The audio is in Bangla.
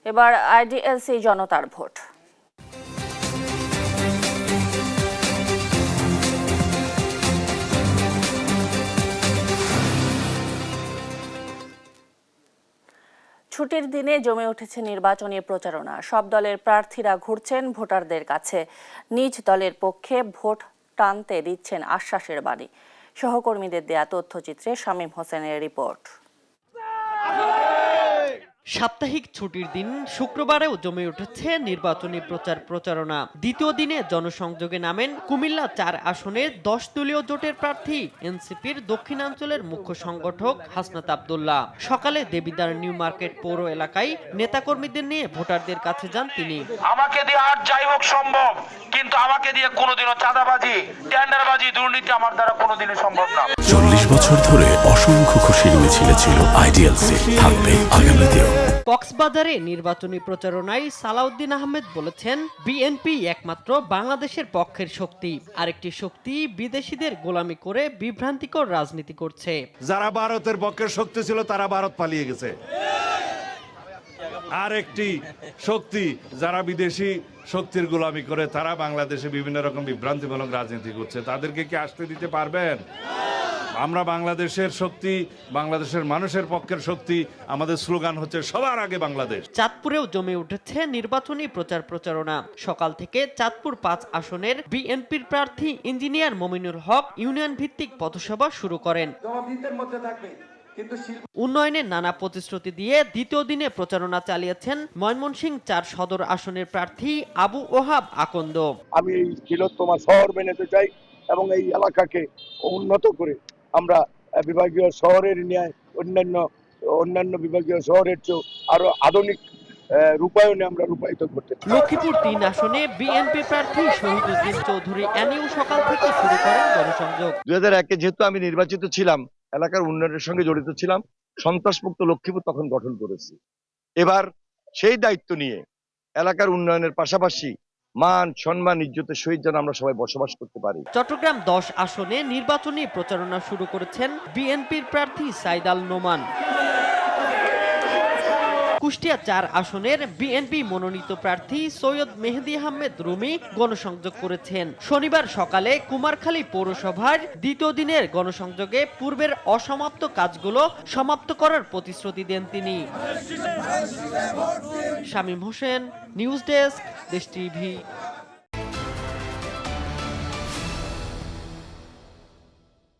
এবার আইডিএলসি জনতার ভোট। ছুটির দিনে জমে উঠেছে নির্বাচনী প্রচারণা। সব দলের প্রার্থীরা ঘুরছেন ভোটারদের কাছে, নিজ দলের পক্ষে ভোট টানতে দিচ্ছেন আশ্বাসের বাণী। সহকর্মীদের দেয়া তথ্যচিত্রে শামীম হোসেনের রিপোর্ট। সাপ্তাহিক ছুটির দিন শুক্রবারেও জমে উঠেছে নির্বাচনী প্রচারণা। দ্বিতীয় দিনে জনসংযোগে নামেন কুমিল্লা ৪ আসনের ১০ দলীয় জোটের প্রার্থী এনসিপির দক্ষিণাঞ্চলের মুখ্য সংগঠক হাসনাত আব্দুল্লাহ। সকালে দেবিদ্বার নিউ মার্কেট পৌর এলাকায় নেতাকর্মীদের নিয়ে ভোটারদের কাছে যান তিনি। আমাকে দিয়ে আর যাই হোক সম্ভব, কিন্তু আমাকে দিয়ে কোনোদিনও চাঁদাবাজি, টেন্ডারবাজি, দুর্নীতি আমার দ্বারা কোনোদিনই সম্ভব না। ৪০ বছর ধরে অসংখ্য খুশির মিছিলে ছিল আইডিএলসি, থাকবে আগামীতেও। কক্সবাজারে নির্বাচনী প্রচারণায় সালাউদ্দিন আহমেদ বলেছেন, বিএনপি একমাত্র বাংলাদেশের পক্ষের শক্তি, আরেকটি শক্তি বিদেশিদের গোলামি করে বিভ্রান্তিকর রাজনীতি করছে। যারা ভারতের পক্ষের শক্তি ছিল তারা ভারত পালিয়ে গেছে। আর একটি শক্তি যারা বিদেশি শক্তির গোলামি করে তারা বাংলাদেশে বিভিন্ন রকম বিভ্রান্তিমূলক রাজনীতি করছে। তাদেরকে কি আসতে দিতে পারবেন? আমরা বাংলাদেশের শক্তি, বাংলাদেশের মানুষের পক্ষের শক্তি। আমাদের স্লোগান হচ্ছে সবার আগে বাংলাদেশ। চাঁদপুরেও জমে উঠেছে নির্বাচনী প্রচারণা। সকাল থেকে চাঁদপুর ৫ আসনের বিএনপির প্রার্থী ইঞ্জিনিয়ার মমিনুল হক ইউনিয়ন ভিত্তিক পথসভা শুরু করেন। উন্নয়নের নানা প্রতিশ্রুতি দিয়ে দ্বিতীয় দিনে প্রচারণা চালিয়েছেন ময়মনসিংহ ৪ সদর আসনের প্রার্থী আবু ওহাব আকন্দ। আমি এই বৃহত্তম শহর বানাতে চাই এবং এই এলাকাকে উন্নত করে আমরা বিভাগীয় শহরের ন্যায় অন্যান্য বিভাগীয় শহরের চেয়ে আরো আধুনিক রূপায়ণে আমরা রূপায়িত করতে চাই। লক্ষ্মীপুর ৩ আসনে বিএনপি প্রার্থী শহীদুদ্দিন চৌধুরী এনিউ সকাল থেকে শুরু করেন জনসংযোগ। ২০০১-এ যেহেতু আমি নির্বাচিত ছিলাম, এলাকার উন্নয়নের সঙ্গে জড়িত ছিলাম, সন্ত্রাসমুক্ত লক্ষ্মীপুর তখন গঠন করেছি। এবার সেই দায়িত্ব নিয়ে এলাকার উন্নয়নের পাশাপাশি মান সম্মান ইজ্জতের সহিত যেন আমরা সবাই বসবাস করতে পারি। চট্টগ্রাম ১০ আসনে নির্বাচনী প্রচারণা শুরু করেছেন বিএনপির প্রার্থী সাইদ আল নোমান। কুষ্টিয়া ৪ আসনের বিএনপি মনোনীত প্রার্থী সৈয়দ মেহেদী আহমেদ রুমি গণসংযোগ করেছেন। শনিবার সকালে কুমারখালী পৌরসভার দ্বিতীয় দিনের গণসংযোগে পূর্বের অসমাপ্ত কাজগুলো সমাপ্ত করার প্রতিশ্রুতি দেন তিনি। শামীম হোসেন, নিউজ ডেস্ক, দেশ টিভি।